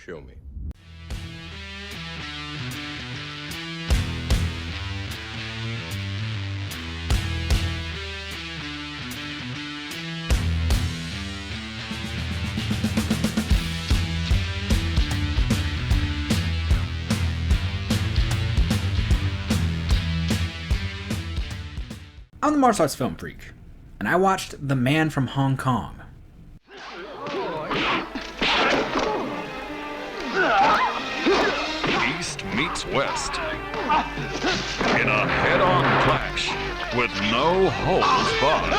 Show me. I'm the martial arts film freak, and I watched The Man from Hong Kong. East meets West in a head-on clash with no holds barred.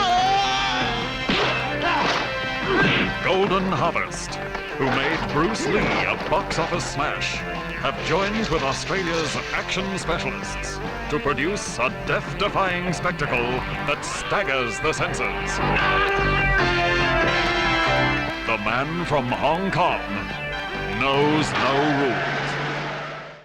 Golden Harvest, who made Bruce Lee a box office smash, have joined with Australia's action specialists to produce a death-defying spectacle that staggers the senses. The Man from Hong Kong knows no rules.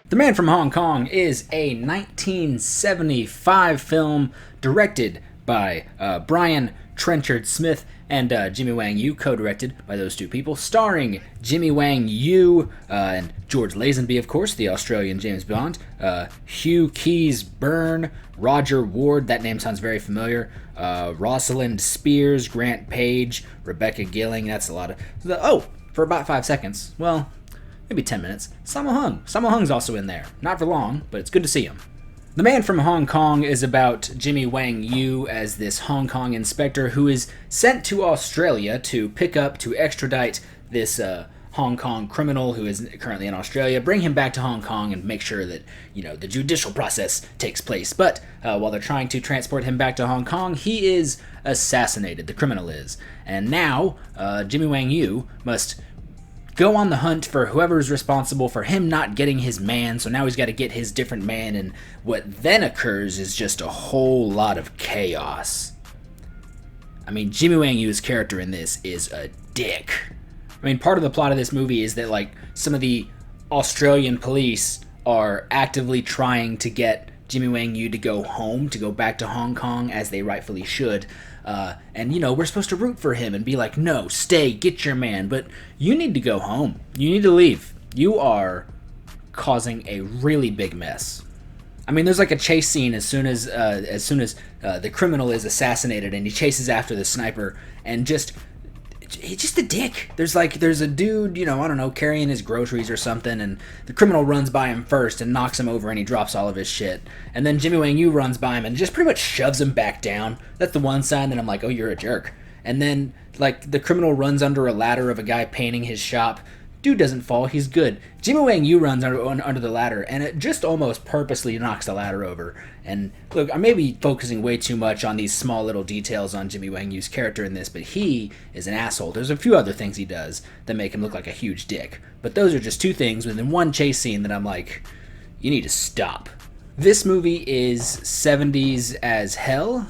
The Man from Hong Kong is a 1975 film directed by Brian Trenchard Smith and Jimmy Wang Yu, co-directed by those two people, starring Jimmy Wang Yu and George Lazenby, of course, the Australian James Bond, Hugh Keys-Byrne, Roger Ward, that name sounds very familiar, Rosalind Spears, Grant Page, Rebecca Gilling, that's a lot of... for about 5 seconds, well, maybe 10 minutes, Sammo Hung. Sammo Hung's also in there. Not for long, but it's good to see him. The Man from Hong Kong is about Jimmy Wang Yu as this Hong Kong inspector who is sent to Australia to extradite this Hong Kong criminal who is currently in Australia, bring him back to Hong Kong and make sure that, the judicial process takes place. But while they're trying to transport him back to Hong Kong, he is assassinated, the criminal is. And now, Jimmy Wang Yu must go on the hunt for whoever's responsible for him not getting his man, so now he's got to get his different man, and what then occurs is just a whole lot of chaos. I mean, Jimmy Wang Yu's character in this is a dick. I mean, part of the plot of this movie is that, some of the Australian police are actively trying to get Jimmy Wang Yu to go home, to go back to Hong Kong, as they rightfully should. And we're supposed to root for him and be like, no, stay, get your man, but you need to go home. You need to leave. You are causing a really big mess. I mean, there's a chase scene as soon as the criminal is assassinated, and he chases after the sniper, and he's just a dick. There's a dude, carrying his groceries or something, and the criminal runs by him first and knocks him over, and he drops all of his shit. And then Jimmy Wang Yu runs by him and just pretty much shoves him back down. That's the one sign that I'm like, oh, you're a jerk. And then, the criminal runs under a ladder of a guy painting his shop. Dude doesn't fall, he's good. Jimmy Wang Yu runs under the ladder, and it just almost purposely knocks the ladder over. And look, I may be focusing way too much on these small little details on Jimmy Wang Yu's character in this, but he is an asshole. There's a few other things he does that make him look like a huge dick. But those are just two things within one chase scene that I'm like, you need to stop. This movie is 70s as hell.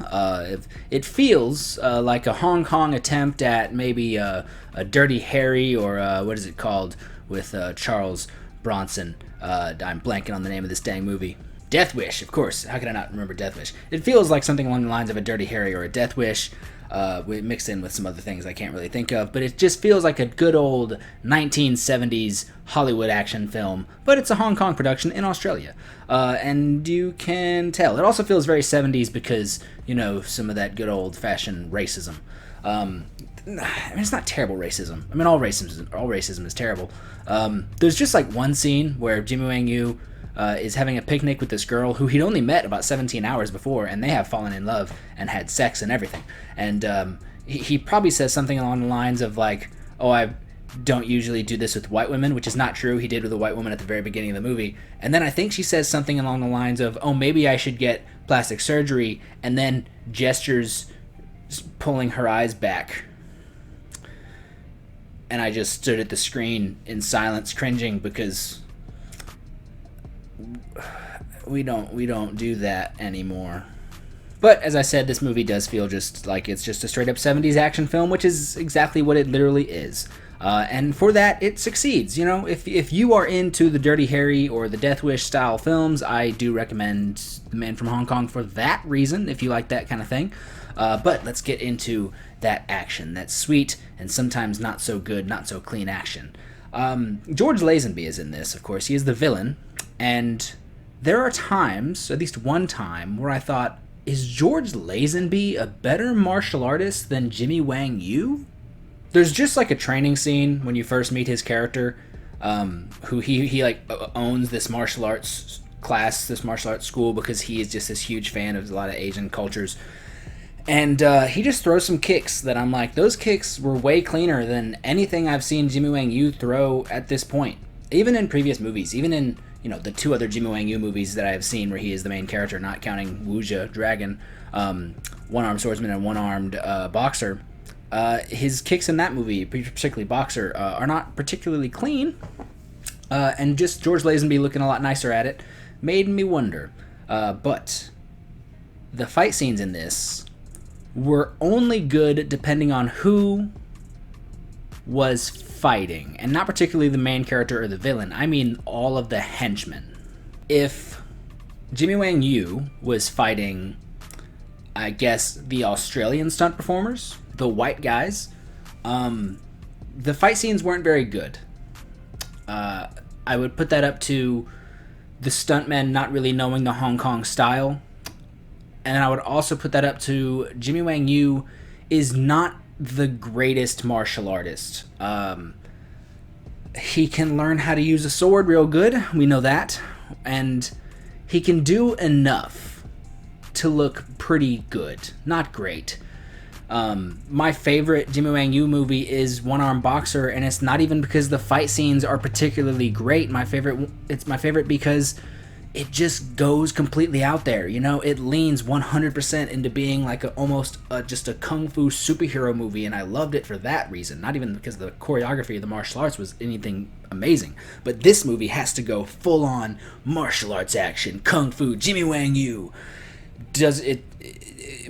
It feels like a Hong Kong attempt at maybe a Dirty Harry, or what is it called with Charles Bronson. I'm blanking on the name of this dang movie. Death Wish, of course. How could I not remember Death Wish? It feels like something along the lines of a Dirty Harry or a Death Wish, mixed in with some other things I can't really think of, but it just feels like a good old 1970s Hollywood action film, but it's a Hong Kong production in Australia, and you can tell. It also feels very 70s because, some of that good old-fashioned racism. I mean, it's not terrible racism. I mean, all racism is terrible. There's just one scene where Jimmy Wang Yu is having a picnic with this girl who he'd only met about 17 hours before, and they have fallen in love and had sex and everything. And he probably says something along the lines of oh, I don't usually do this with white women, which is not true. He did with a white woman at the very beginning of the movie. And then I think she says something along the lines of, oh, maybe I should get plastic surgery, and then gestures pulling her eyes back. And I just stood at the screen in silence, cringing, because we don't do that anymore. But as I said, this movie does feel just like it's just a straight up 70s action film, which is exactly what it literally is. And for that, it succeeds. If you are into the Dirty Harry or the Death Wish style films, I do recommend The Man from Hong Kong for that reason, if you like that kind of thing. But let's get into that action, that sweet and sometimes not so good, not so clean action. George Lazenby is in this, of course. He is the villain, and there are times, at least one time, where I thought, is George Lazenby a better martial artist than Jimmy Wang Yu? There's just like a training scene when you first meet his character, who he like owns this martial arts class, this martial arts school, because he is just this huge fan of a lot of Asian cultures. And he just throws some kicks that I'm like, those kicks were way cleaner than anything I've seen Jimmy Wang Yu throw at this point. Even in previous movies, even in, the two other Jimmy Wang Yu movies that I have seen where he is the main character, not counting Wuxia Dragon, one-armed swordsman and one-armed boxer. His kicks in that movie, particularly Boxer, are not particularly clean. And just George Lazenby looking a lot nicer at it made me wonder. But the fight scenes in this were only good depending on who was fighting, and not particularly the main character or the villain. I mean all of the henchmen. If Jimmy Wang Yu was fighting, I guess, the Australian stunt performers, the white guys, the fight scenes weren't very good. I would put that up to the stuntmen not really knowing the Hong Kong style. And I would also put that up to Jimmy Wang Yu is not the greatest martial artist. He can learn how to use a sword real good. We know that. And he can do enough to look pretty good. Not great. My favorite Jimmy Wang Yu movie is One Arm Boxer, and it's not even because the fight scenes are particularly great. It's my favorite because it just goes completely out there. It leans 100% into being like almost just a kung fu superhero movie, and I loved it for that reason. Not even because the choreography of the martial arts was anything amazing, but this movie has to go full on martial arts action, kung fu. Jimmy Wang Yu does it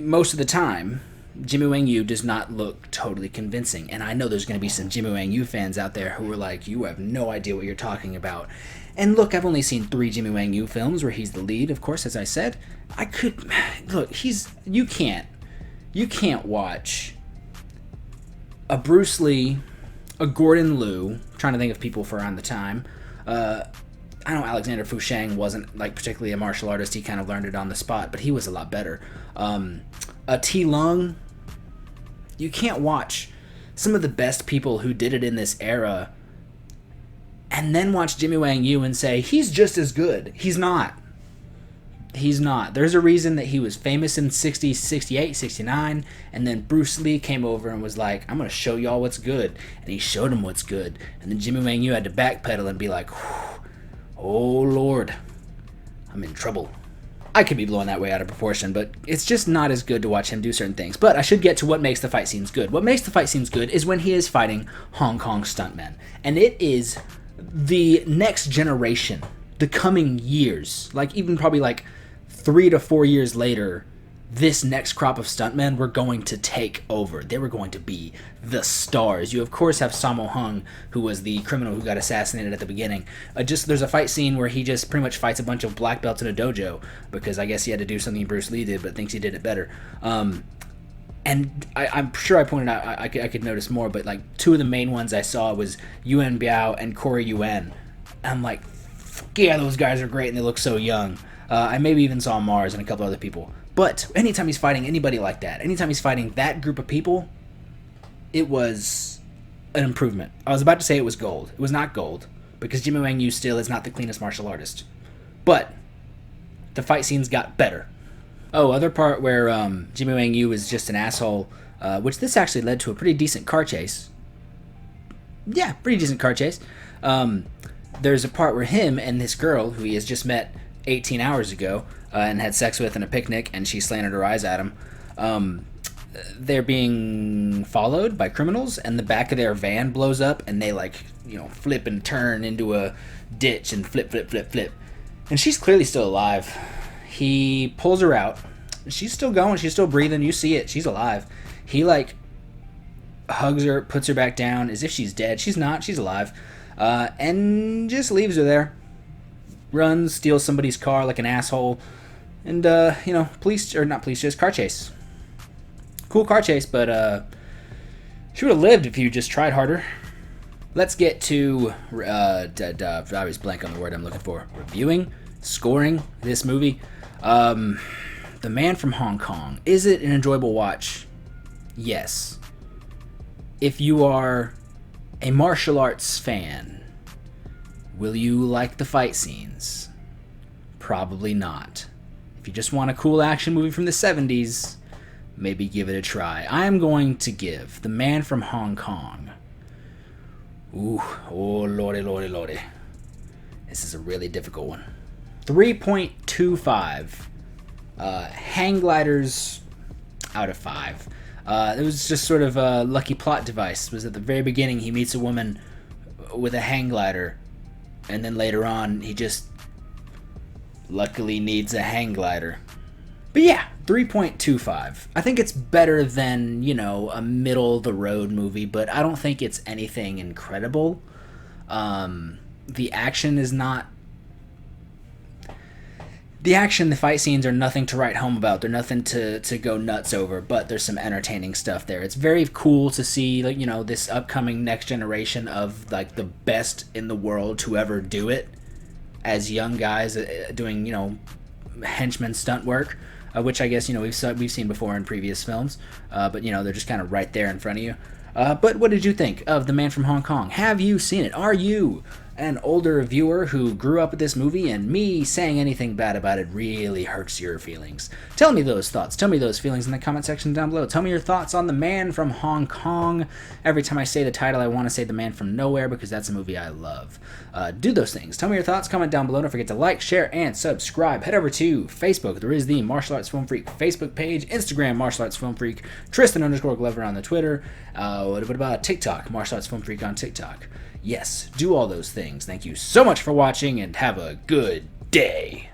most of the time. Jimmy Wang Yu does not look totally convincing, and I know there's going to be some Jimmy Wang Yu fans out there who are like, you have no idea what you're talking about. And look, I've only seen 3 Jimmy Wang Yu films where he's the lead, of course, as I said. You can't watch a Bruce Lee, a Gordon Liu, trying to think of people for around the time. I know Alexander Fusheng wasn't like particularly a martial artist. He kind of learned it on the spot, but he was a lot better. A T Lung. You can't watch some of the best people who did it in this era and then watch Jimmy Wang Yu and say, he's just as good. He's not. He's not. There's a reason that he was famous in 60, 68, 69, and then Bruce Lee came over and was like, I'm going to show y'all what's good. And he showed him what's good. And then Jimmy Wang Yu had to backpedal and be like, oh, Lord, I'm in trouble. I could be blowing that way out of proportion, but it's just not as good to watch him do certain things. But I should get to what makes the fight scenes good. What makes the fight scenes good is when he is fighting Hong Kong stuntmen. And it is the next generation, the coming years, like even probably like 3 to 4 years later, this next crop of stuntmen were going to take over. They were going to be the stars. You, of course, have Sammo Hung, who was the criminal who got assassinated at the beginning. There's a fight scene where he just pretty much fights a bunch of black belts in a dojo, because I guess he had to do something Bruce Lee did, but thinks he did it better. And I'm sure I pointed out, I could notice more, but like 2 of the main ones I saw was Yuan Biao and Corey Yuan. I'm like, yeah, those guys are great and they look so young. I maybe even saw Mars and a couple other people. But anytime he's fighting anybody like that, anytime he's fighting that group of people, it was an improvement. I was about to say it was gold. It was not gold, because Jimmy Wang Yu still is not the cleanest martial artist. But the fight scenes got better. Oh, other part where Jimmy Wang Yu is just an asshole, which this actually led to a pretty decent car chase. Yeah, pretty decent car chase. There's a part where him and this girl, who he has just met 18 hours ago, and had sex with in a picnic, and she slanted her eyes at him. They're being followed by criminals, and the back of their van blows up, and they flip and turn into a ditch and flip. And she's clearly still alive. He pulls her out. She's still going. She's still breathing. You see it. She's alive. He hugs her, puts her back down as if she's dead. She's not. She's alive. And just leaves her there. Runs, steals somebody's car like an asshole. And, just car chase. Cool car chase, but she would have lived if you just tried harder. let's get to I always blank on the word I'm looking for. Reviewing, scoring this movie. The Man from Hong Kong. Is it an enjoyable watch? Yes. If you are a martial arts fan, will you like the fight scenes? Probably not. If you just want a cool action movie from the 70s, maybe give it a try. I'm going to give The Man from Hong Kong. Ooh, oh lordy, lordy, lordy. This is a really difficult one. 3.25 hang gliders out of 5. It was just sort of a lucky plot device. It was at the very beginning he meets a woman with a hang glider, and then later on he just luckily needs a hang glider. But yeah, 3.25. I think it's better than, a middle-of-the-road movie, but I don't think it's anything incredible. The action is not... the fight scenes are nothing to write home about. They're nothing to go nuts over, but there's some entertaining stuff there. It's very cool to see, this upcoming next generation of, the best in the world to ever do it as young guys doing, henchman stunt work. Which I guess, we've seen before in previous films. But, they're just kind of right there in front of you. But what did you think of The Man from Hong Kong? Have you seen it? Are you an older viewer who grew up with this movie, and me saying anything bad about it really hurts your feelings? Tell me those thoughts. Tell me those feelings in the comment section down below. Tell me your thoughts on The Man from Hong Kong. Every time I say the title, I want to say The Man from Nowhere because that's a movie I love. Do those things. Tell me your thoughts. Comment down below. Don't forget to like, share, and subscribe. Head over to Facebook. There is the Martial Arts Film Freak Facebook page. Instagram, Martial Arts Film Freak. Tristan_Glover on the Twitter. What about TikTok? Martial Arts Film Freak on TikTok. Yes, do all those things. Thank you so much for watching, and have a good day.